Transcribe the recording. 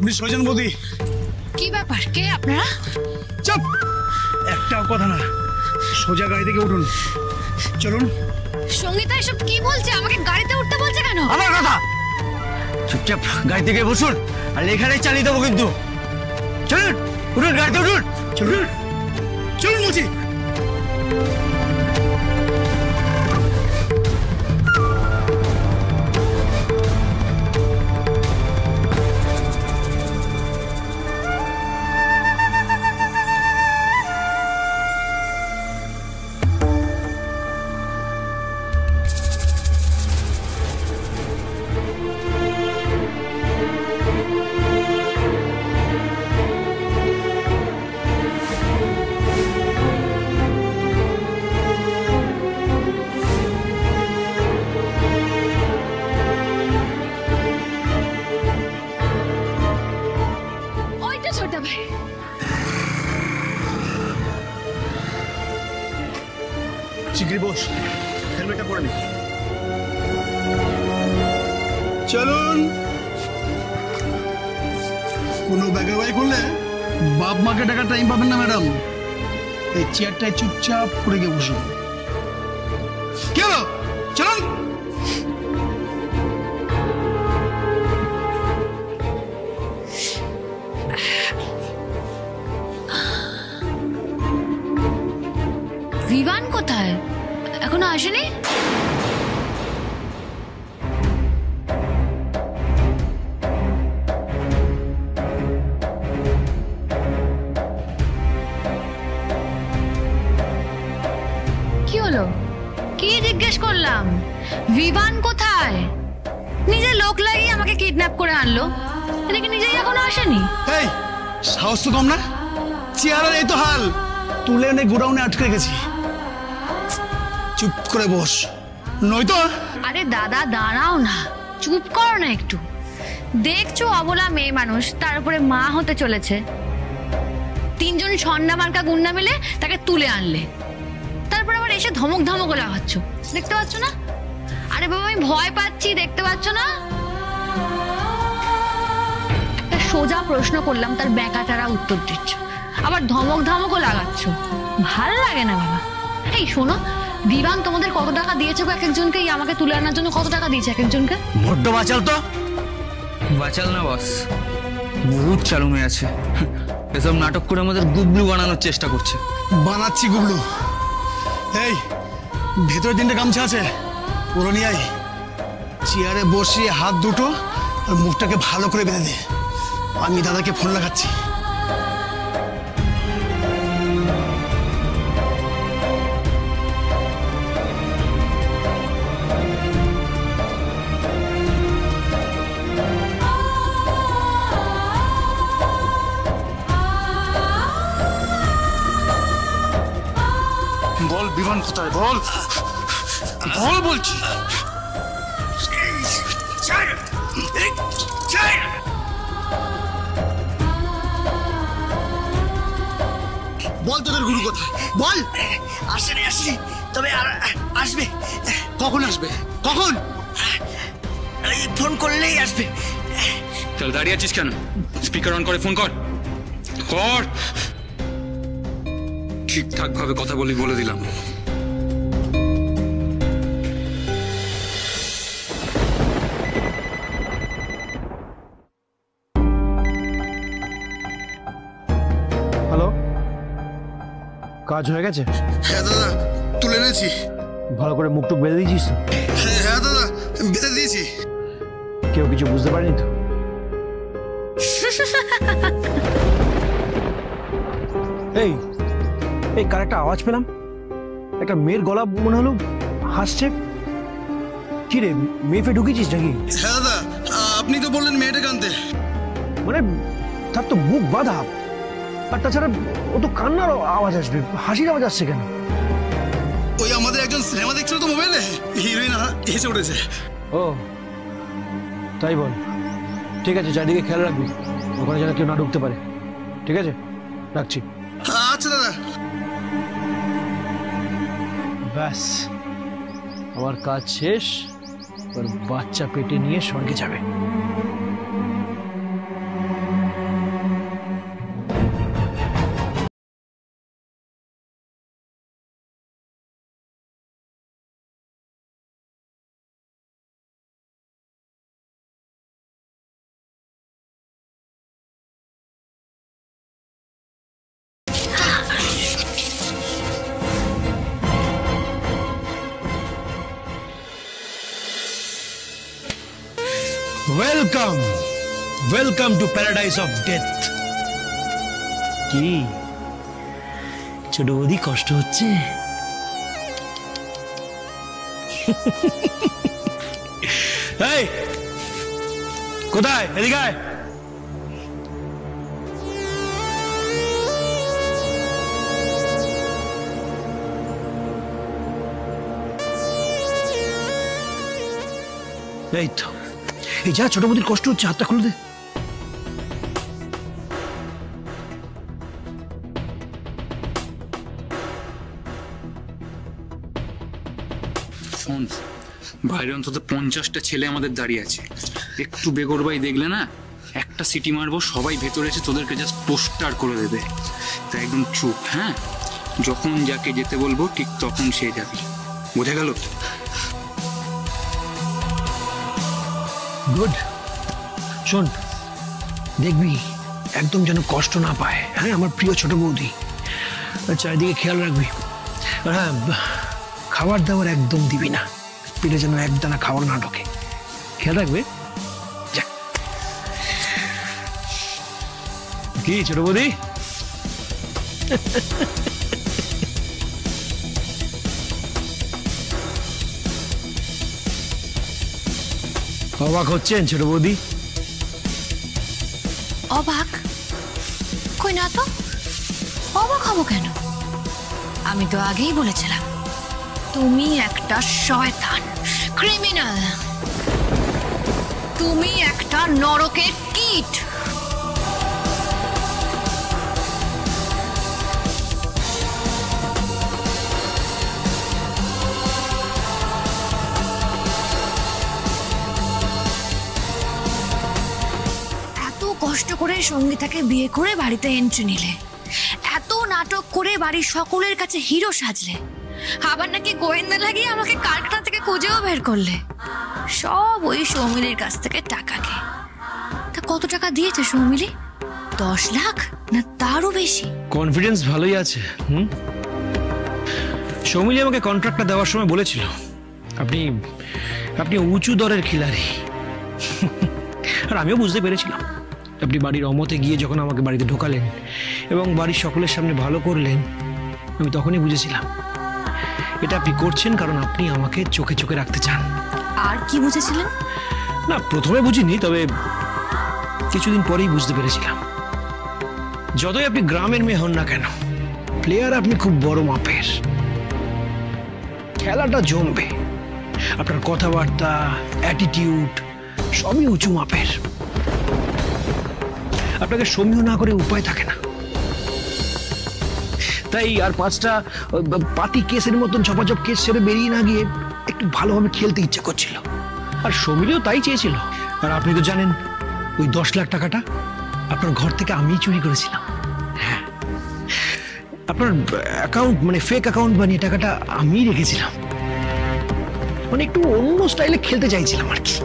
Miss সজন বৌদি। কি ব্যাপার, কে আপনারা? চুপ, একটাও কথা না, সোজা গাড়ি থেকে উঠুন, চলুন। সঙ্গীতা এসব কি বলছে? আমাকে গাড়িতে উঠতে বলছে কেন? আমার কথা, চুপচাপ গাড়ি থেকে বসুন, আর এখানেই চালিয়ে দেবো কিন্তু। চলুন, উঠুন গাড়িতে, উঠুন, চলুন চলুন বলছি। শিগগিরি বস, হেলমেটটা পরে নি। চলুন। কোনো ব্যাগাবাই করলে বাপ মাকে টাকা টাইম পাবেন না ম্যাডাম। এই চেয়ারটায় চুপচাপ করে গিয়ে বসুন। কি হলো? চলুন। বিমান কোথায়? এখনো আসেনি? কি হলো? কি জিজ্ঞেস করলাম? বিমান কোথায়? নিজের লোক লাগিয়ে আমাকে কিডন্যাপ করে আনলো, এদিকে নিজেই এখনো আসেনি। এই সাহস তো কম না? চেয়ারের এই তো হাল, তুলে এনে গোডাউনে আটকে রেখেছি। চুপ করে বস, নয়তো। আরে দাদা দাঁড়াও না, চুপ করো না একটু। দেখছো অবলা মেয়ে মানুষ, তার উপরে মা হতে চলেছে, তিনজন ছন্না মার্কা গুন্ডা মিলে তাকে তুলে আনলে, তারপর আবার এসে ধমক ধমক লাগাচ্ছ, দেখতে পাচ্ছ না? আরে বাবা আমি ভয় পাচ্ছি, দেখতে পাচ্ছ না? সোজা প্রশ্ন করলাম, তার ব্যাকাটারা উত্তর দিচ্ছ, আবার ধমক ধমকও লাগাচ্ছ, ভালো লাগে না বাবা। এই শোনো, বিমান তোমাদের কত টাকা দিয়েছে এক একজনকে? আমাকে তুলে আনার জন্য কত টাকা দিয়েছে এক একজনকে? বড্ড বাঁচাল তো। বাঁচাল না বস, বহুত চালু হয়ে আছে, এসব নাটক করে আমাদের গুবলু বানানোর চেষ্টা করছে। বানাচ্ছি গুবলু। এই ভেতরে তিনটে গামছা আছে, ওরা নিয়ে আয়। চেয়ারে বসিয়ে হাত দুটো আর মুখটাকে ভালো করে বেঁধে দে, আমি দাদাকে ফোন লাগাচ্ছি। বল বিমান কোথায়? বল বল বলছি। বল তোদের গুরু কোথায়? বল। আসেনি, আসেনি, তবে আসবে। কখন আসবে? কখন? ফোন করলেই আসবে। চল, দাঁড়িয়ে আছিস কেন? স্পিকার অন করে ফোন কর, কর। ঠিকঠাক ভাবে কথা বলি, বলে দিলাম। হ্যালো, কাজ হয়ে গেছে? হ্যাঁ দাদা, তুলে এনেছি। ভালো করে মুখটুক বেঁধে দিয়েছিস তো? হ্যাঁ দাদা, বেঁধে দিয়েছি। কেউ কিছু বুঝতে পারেনি তো? এই এই কার একটা আওয়াজ পেলাম, একটা মেয়ের গলা মনে হলো হাসছে। কি রে, মেয়ে ফে ঢুকেছিস নাকি? হ্যাঁ দাদা, আপনি তো বললেন মেয়েটাকে আনতে। মানে তার তো মুখ বাঁধা, আর তাছাড়া ও তো কান্নার আওয়াজ আসবে, হাসির আওয়াজ আসছে কেন? ওই আমাদের একজন সিনেমা দেখছিল তো মোবাইলে, হিরোইন হেসে উঠেছে। ও তাই বল। ঠিক আছে, চারিদিকে খেয়াল রাখবি, ওখানে যেন কেউ না ঢুকতে পারে। ঠিক আছে, রাখছি। আচ্ছা দাদা। ব্যাস, আমার কাজ শেষ। ওর বাচ্চা পেটে নিয়ে স্বর্গে যাবে। Welcome welcome to paradise of death. কি ছোট বৌদি কষ্ট হচ্ছে? এই কোথায়? এদিকে আয়। এই তো, এই যা ছোট বৌদির কষ্ট হচ্ছে, হাতটা খুলে দে। শোন, বাইরে অন্তত 50টা ছেলে আমাদের দাঁড়িয়ে আছে। একটু বেগরবাই দেখলে না, একটা সিটি মারবো, সবাই ভেতরে এসে তোদেরকে জাস্ট পোস্টার করে দেবে। তাই একদম চুপ, হ্যাঁ? যখন যাকে যেতে বলবো ঠিক তখন সে যাবি, বোঝা গেল? গুড। শোন, দেখবি একদম যেন কষ্ট না পায়, হ্যাঁ? আমার প্রিয় ছোট বৌদি, চারিদিকে খেয়াল রাখবি। আর হ্যাঁ, খাবার দাবার একদম দিবি না, পেটে যেন একদানা খাবার না ঢোকে, খেয়াল রাখবে। যা। কি ছোট বৌদি? অবাক হচ্ছেন ছোট বৌদি? অবাক? কই না তো, অবাক হব কেন? আমি তো আগেই বলেছিলাম তুমি একটা শয়তান, ক্রিমিনাল, তুমি একটা নরকের কীট। কষ্ট করে সঙ্গীতাকে বিয়ে করে বাড়িতে এন্ট্রি নিলে, এত নাটক করে বাড়ির সকলের কাছে হিরো সাজলে, আবার নাকি গোয়েন্দা লাগিয়ে আমাকে কারখানা থেকে খুঁজেও বের করলে, সব ওই সৌমিলির কাছ থেকে টাকা খেয়ে। তা কত টাকা দিয়েছে সৌমিলি? 10 লাখ না তারও বেশি? কনফিডেন্স ভালোই আছে। সৌমিলি আমাকে কন্ট্রাক্টটা দেওয়ার সময় বলেছিল আপনি আপনি উঁচু দরের খিলাড়ি। আর আমিও বুঝতে পেরেছিলাম। আপনি বাড়ির অমতে গিয়ে যখন আমাকে বাড়িতে ঢোকালেন এবং বাড়ির সকলের সামনে ভালো করলেন, আমি তখনই বুঝেছিলাম এটা আপনি করছেন কারণ আপনি আমাকে চোখে চোখে রাখতে চান। আর কি বুঝেছিলেন? না, প্রথমে বুঝিনি, তবে কিছুদিন পরেই বুঝতে পেরেছিলাম। যতই আপনি গ্রামের মেয়ে হন না কেন, প্লেয়ার আপনি খুব বড় মাপের। খেলাটা জমবে, আপনার কথাবার্তা, অ্যাটিটিউড সবই উঁচু মাপের। আপনাকে সমীহ না করে উপায় থাকে না। তাই আর 5টা পাতি কেসের মতন ঝপাঝপ কেস ছেড়ে বেরিয়ে না গিয়ে একটু ভালোভাবে খেলতে ইচ্ছা করছিল। আর সমিলিও তাই চেয়েছিল। আর আপনি তো জানেন ওই 10 লাখ টাকাটা আপনার ঘর থেকে আমিই চুরি করেছিলাম। হ্যাঁ, আপনার অ্যাকাউন্ট মানে ফেক অ্যাকাউন্ট বানিয়ে টাকাটা আমিই রেখেছিলাম। মানে একটু অন্য স্টাইলে খেলতে চাইছিলাম আর কি।